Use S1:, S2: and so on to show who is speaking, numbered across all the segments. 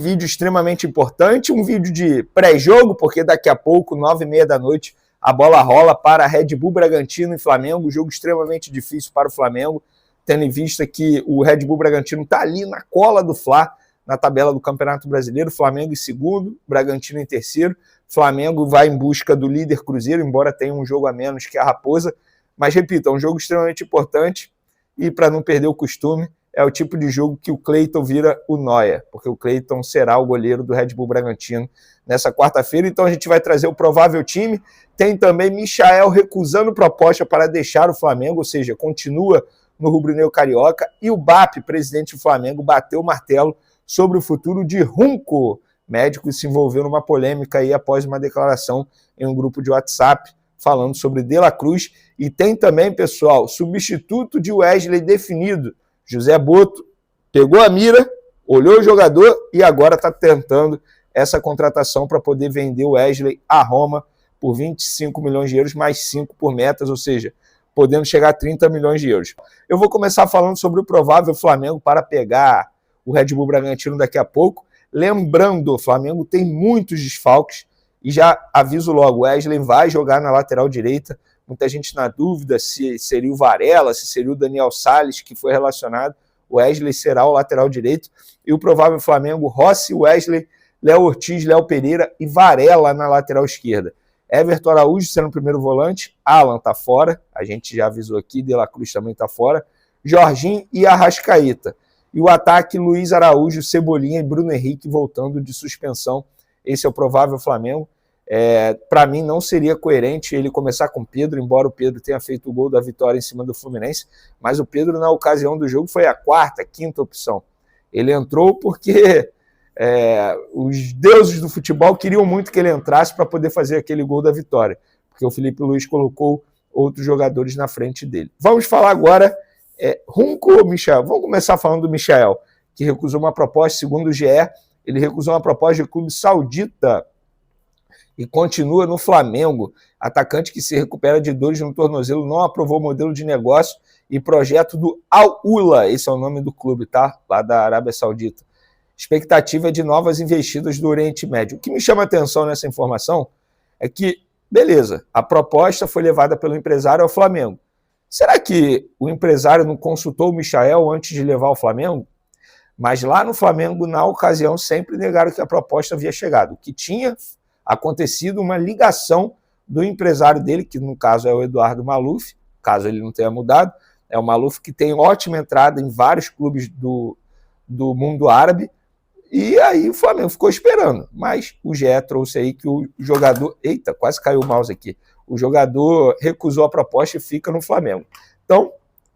S1: Vídeo extremamente importante, um vídeo de pré-jogo, porque daqui a pouco, 9h30 da noite, a bola rola para Red Bull Bragantino e Flamengo, jogo extremamente difícil para o Flamengo, tendo em vista que o Red Bull Bragantino está ali na cola do Fla, na tabela do Campeonato Brasileiro, Flamengo em segundo, Bragantino em terceiro, Flamengo vai em busca do líder Cruzeiro, embora tenha um jogo a menos que a Raposa, mas repito, é um jogo extremamente importante e para não perder o costume, é o tipo de jogo que o Cleiton vira o Neuer, porque o Cleiton será o goleiro do Red Bull Bragantino nessa quarta-feira, então a gente vai trazer o provável time, tem também Michael recusando proposta para deixar o Flamengo, ou seja, continua no rubro-negro carioca, e o BAP, presidente do Flamengo, bateu o martelo sobre o futuro de Runco, médico que se envolveu numa polêmica aí após uma declaração em um grupo de WhatsApp, falando sobre De La Cruz, e tem também, pessoal, substituto de Wesley definido, José Boto pegou a mira, olhou o jogador e agora está tentando essa contratação para poder vender o Wesley a Roma por 25 milhões de euros, mais 5 por metas, ou seja, podendo chegar a 30 milhões de euros. Eu vou começar falando sobre o provável Flamengo para pegar o Red Bull Bragantino daqui a pouco. Lembrando, o Flamengo tem muitos desfalques e já aviso logo, o Wesley vai jogar na lateral direita. Muita gente na dúvida se seria o Varela, se seria o Daniel Salles, que foi relacionado. O Wesley será o lateral direito. E o provável Flamengo, Rossi, Wesley, Léo Ortiz, Léo Pereira e Varela na lateral esquerda. Everton Araújo sendo o primeiro volante. Alan está fora, a gente já avisou aqui. De La Cruz também está fora. Jorginho e Arrascaeta. E o ataque, Luiz Araújo, Cebolinha e Bruno Henrique voltando de suspensão. Esse é o provável Flamengo. Para mim não seria coerente ele começar com o Pedro, embora o Pedro tenha feito o gol da vitória em cima do Fluminense, mas o Pedro na ocasião do jogo foi a quarta, quinta opção. Ele entrou porque os deuses do futebol queriam muito que ele entrasse para poder fazer aquele gol da vitória, porque o Felipe Luiz colocou outros jogadores na frente dele. Vamos falar agora, Runco ou Michael? Vamos começar falando do Michael, que recusou uma proposta, segundo o GE, ele recusou uma proposta de clube saudita e continua no Flamengo. Atacante que se recupera de dores no tornozelo, não aprovou o modelo de negócio e projeto do Al-Ula, esse é o nome do clube, tá? Lá da Arábia Saudita. Expectativa de novas investidas do Oriente Médio. O que me chama a atenção nessa informação é que, beleza, a proposta foi levada pelo empresário ao Flamengo. Será que o empresário não consultou o Michael antes de levar ao Flamengo? Mas lá no Flamengo, na ocasião, sempre negaram que a proposta havia chegado. O que tinha acontecido uma ligação do empresário dele, que no caso é o Eduardo Maluf, caso ele não tenha mudado, é o Maluf que tem ótima entrada em vários clubes do mundo árabe, e aí o Flamengo ficou esperando, mas o GE trouxe aí que o jogador, eita, quase caiu o mouse aqui, o jogador recusou a proposta e fica no Flamengo. Então,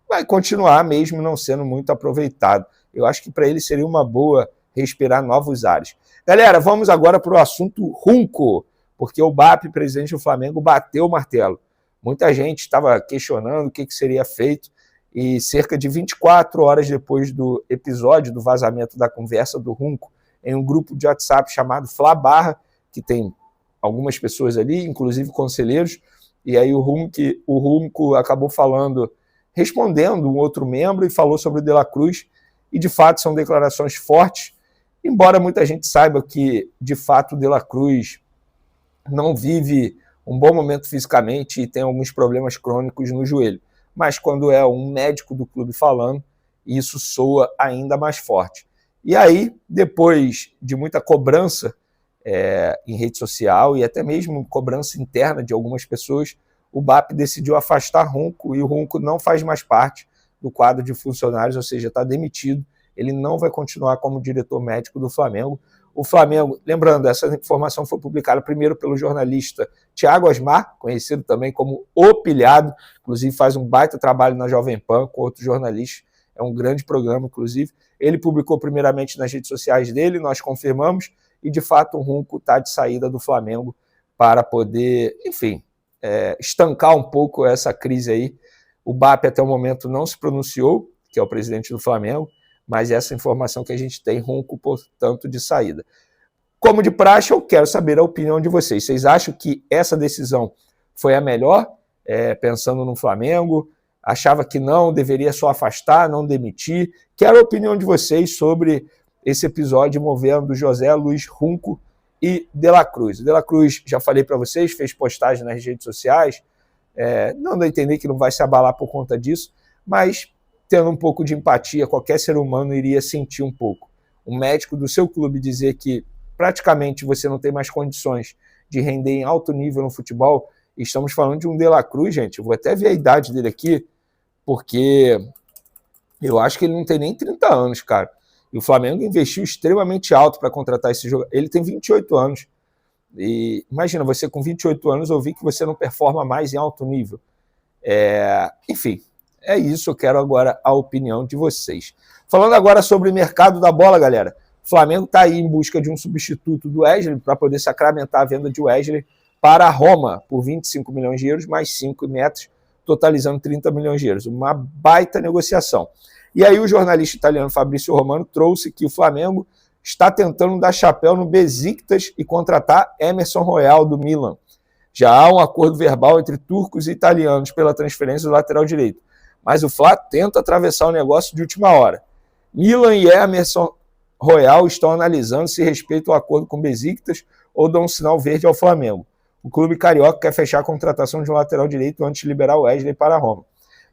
S1: vai continuar mesmo não sendo muito aproveitado. Eu acho que para ele seria uma boa respirar novos ares. Galera, vamos agora para o assunto Runco, porque o BAP, presidente do Flamengo, bateu o martelo. Muita gente estava questionando o que seria feito e cerca de 24 horas depois do episódio do vazamento da conversa do Runco em um grupo de WhatsApp chamado Fla Barra, que tem algumas pessoas ali, inclusive conselheiros, e aí o Runco acabou respondendo um outro membro e falou sobre o De La Cruz, e de fato são declarações fortes, embora muita gente saiba que, de fato, o De La Cruz não vive um bom momento fisicamente e tem alguns problemas crônicos no joelho. Mas quando é um médico do clube falando, isso soa ainda mais forte. E aí, depois de muita cobrança em rede social e até mesmo cobrança interna de algumas pessoas, o BAP decidiu afastar Runco e o Runco não faz mais parte do quadro de funcionários, ou seja, está demitido. Ele não vai continuar como diretor médico do Flamengo. O Flamengo, lembrando, essa informação foi publicada primeiro pelo jornalista Thiago Asmar, conhecido também como O Pilhado, inclusive faz um baita trabalho na Jovem Pan com outros jornalistas, é um grande programa, inclusive. Ele publicou primeiramente nas redes sociais dele, nós confirmamos, e de fato o Runco está de saída do Flamengo para poder, enfim, estancar um pouco essa crise aí. O BAP até o momento não se pronunciou, que é o presidente do Flamengo, mas essa informação que a gente tem, Runco, portanto, de saída. Como de praxe, eu quero saber a opinião de vocês. Vocês acham que essa decisão foi a melhor, pensando no Flamengo? Achava que não, deveria só afastar, não demitir? Quero a opinião de vocês sobre esse episódio envolvendo José Luiz Junco e De La Cruz. De La Cruz, já falei para vocês, fez postagem nas redes sociais, não dá a entender que não vai se abalar por conta disso, mas tendo um pouco de empatia, qualquer ser humano iria sentir um pouco. Um médico do seu clube dizer que praticamente você não tem mais condições de render em alto nível no futebol, e estamos falando de um De La Cruz, gente, eu vou até ver a idade dele aqui, porque eu acho que ele não tem nem 30 anos, cara. E o Flamengo investiu extremamente alto para contratar esse jogador. Ele tem 28 anos. E imagina, você com 28 anos ouvir que você não performa mais em alto nível. Enfim, é isso. Eu quero agora a opinião de vocês. Falando agora sobre o mercado da bola, galera. O Flamengo está aí em busca de um substituto do Wesley para poder sacramentar a venda de Wesley para a Roma por 25 milhões de euros, mais 5 metros, totalizando 30 milhões de euros. Uma baita negociação. E aí o jornalista italiano Fabrício Romano trouxe que o Flamengo está tentando dar chapéu no Besiktas e contratar Emerson Royal do Milan. Já há um acordo verbal entre turcos e italianos pela transferência do lateral direito. Mas o Fla tenta atravessar o negócio de última hora. Milan e Emerson Royal estão analisando se respeitam o acordo com o Besiktas ou dão um sinal verde ao Flamengo. O clube carioca quer fechar a contratação de um lateral direito antes de liberar o Wesley para a Roma.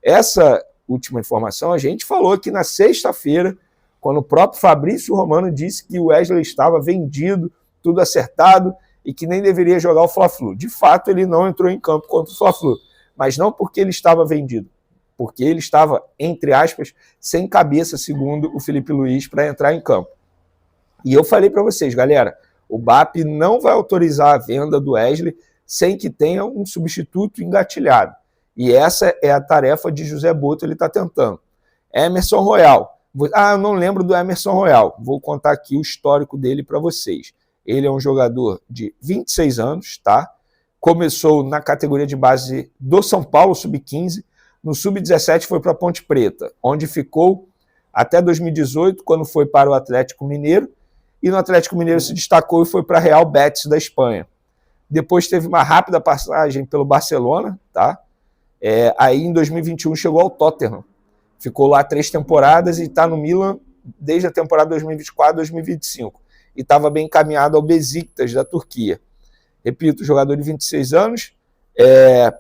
S1: Essa última informação a gente falou aqui na sexta-feira, quando o próprio Fabrício Romano disse que o Wesley estava vendido, tudo acertado, e que nem deveria jogar o Fla-Flu. De fato, ele não entrou em campo contra o Fla-Flu, mas não porque ele estava vendido, porque ele estava, entre aspas, sem cabeça, segundo o Felipe Luiz, para entrar em campo. E eu falei para vocês, galera, o BAP não vai autorizar a venda do Wesley sem que tenha um substituto engatilhado. E essa é a tarefa de José Boto, ele está tentando. Emerson Royal. Eu não lembro do Emerson Royal. Vou contar aqui o histórico dele para vocês. Ele é um jogador de 26 anos, tá? Começou na categoria de base do São Paulo, sub-15. No sub-17 foi para a Ponte Preta, onde ficou até 2018, quando foi para o Atlético Mineiro. E no Atlético Mineiro se destacou e foi para a Real Betis da Espanha. Depois teve uma rápida passagem pelo Barcelona, tá? Aí em 2021 chegou ao Tottenham. Ficou lá 3 temporadas e está no Milan desde a temporada 2024-2025. E estava bem encaminhado ao Besiktas, da Turquia. Repito, jogador de 26 anos.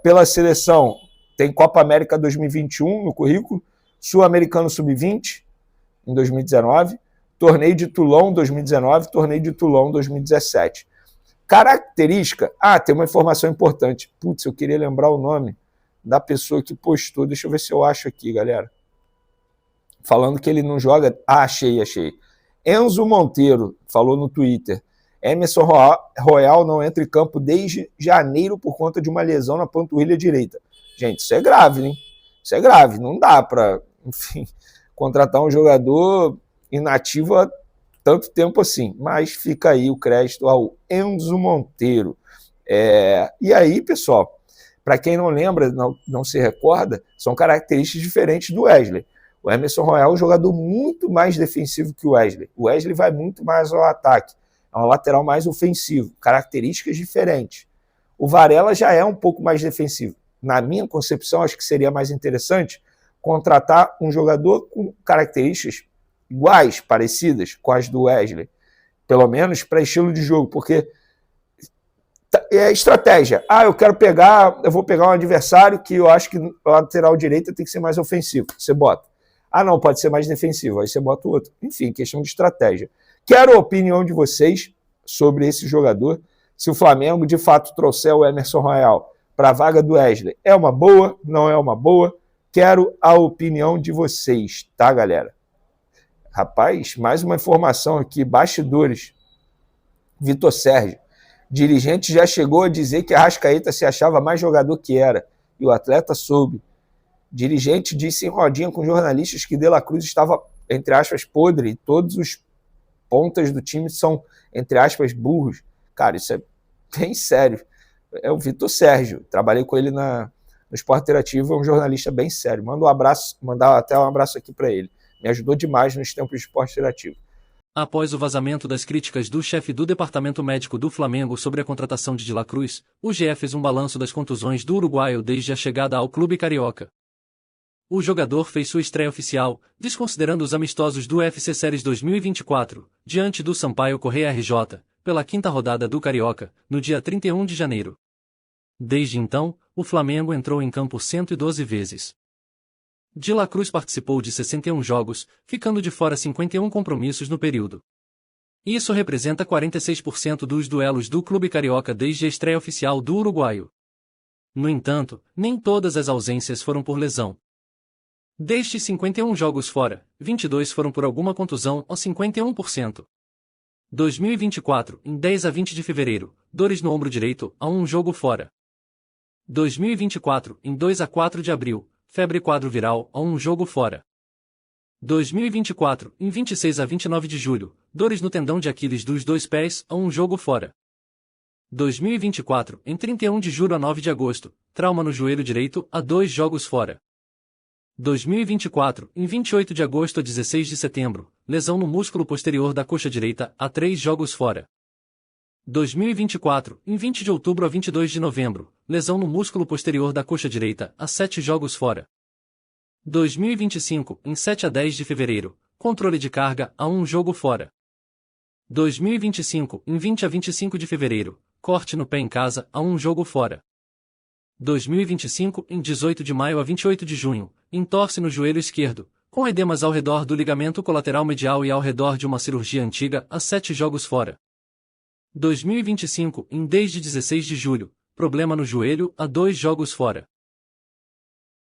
S1: Pela seleção, tem Copa América 2021 no currículo, Sul-Americano Sub-20 em 2019, Torneio de Toulon 2019, Torneio de Toulon 2017. Característica... tem uma informação importante. Putz, eu queria lembrar o nome da pessoa que postou. Deixa eu ver se eu acho aqui, galera. Falando que ele não joga... achei. Enzo Monteiro falou no Twitter. Emerson Royal não entra em campo desde janeiro por conta de uma lesão na panturrilha direita. Gente, isso é grave, hein? Isso é grave. Não dá para, enfim, contratar um jogador inativo há tanto tempo assim. Mas fica aí o crédito ao Enzo Monteiro. E aí, pessoal, para quem não lembra, não se recorda, são características diferentes do Wesley. O Emerson Royal é um jogador muito mais defensivo que o Wesley. O Wesley vai muito mais ao ataque. É um lateral mais ofensivo. Características diferentes. O Varela já é um pouco mais defensivo. Na minha concepção, acho que seria mais interessante contratar um jogador com características iguais, parecidas com as do Wesley. Pelo menos para estilo de jogo, porque é estratégia. Eu vou pegar um adversário que eu acho que o lateral direito tem que ser mais ofensivo. Você bota. Não, pode ser mais defensivo. Aí você bota o outro. Enfim, questão de estratégia. Quero a opinião de vocês sobre esse jogador. Se o Flamengo, de fato, trouxer o Emerson Royal para a vaga do Wesley, é uma boa? Não é uma boa? Quero a opinião de vocês, tá, galera? Rapaz, mais uma informação aqui. Bastidores. Vitor Sérgio. Dirigente já chegou a dizer que Arrascaeta se achava mais jogador que era. E o atleta soube. Dirigente disse em rodinha com jornalistas que De La Cruz estava, entre aspas, podre. E todos os pontas do time são, entre aspas, burros. Cara, isso é bem sério. É o Vitor Sérgio. Trabalhei com ele no Esporte Interativo. É um jornalista bem sério. Mandar até um abraço aqui para ele. Me ajudou demais nos tempos de Esporte Interativo.
S2: Após o vazamento das críticas do chefe do departamento médico do Flamengo sobre a contratação de La Cruz, o GE fez um balanço das contusões do uruguaio desde a chegada ao clube carioca. o jogador fez sua estreia oficial, desconsiderando os amistosos do UFC Series 2024, diante do Sampaio Corrêa RJ, pela quinta rodada do Carioca, no dia 31 de janeiro. Desde então, o Flamengo entrou em campo 112 vezes. De La Cruz participou de 61 jogos, ficando de fora 51 compromissos no período. Isso representa 46% dos duelos do clube carioca desde a estreia oficial do uruguaio. No entanto, nem todas as ausências foram por lesão. Destes 51 jogos fora, 22 foram por alguma contusão, ou 51%. 2024, em 10 a 20 de fevereiro, dores no ombro direito, a um jogo fora. 2024, em 2 a 4 de abril, febre quadro viral, a um jogo fora. 2024, em 26 a 29 de julho, dores no tendão de Aquiles dos dois pés, a um jogo fora. 2024, em 31 de julho a 9 de agosto, trauma no joelho direito, a 2 jogos fora. 2024, em 28 de agosto a 16 de setembro, lesão no músculo posterior da coxa direita, a 3 jogos fora. 2024, em 20 de outubro a 22 de novembro, lesão no músculo posterior da coxa direita, a 7 jogos fora. 2025, em 7 a 10 de fevereiro, controle de carga, a 1 jogo fora. 2025, em 20 a 25 de fevereiro, corte no pé em casa, a 1 jogo fora. 2025, em 18 de maio a 28 de junho, entorse no joelho esquerdo, com edemas ao redor do ligamento colateral medial e ao redor de uma cirurgia antiga, a 7 jogos fora. 2025, em desde 16 de julho, problema no joelho, a 2 jogos fora.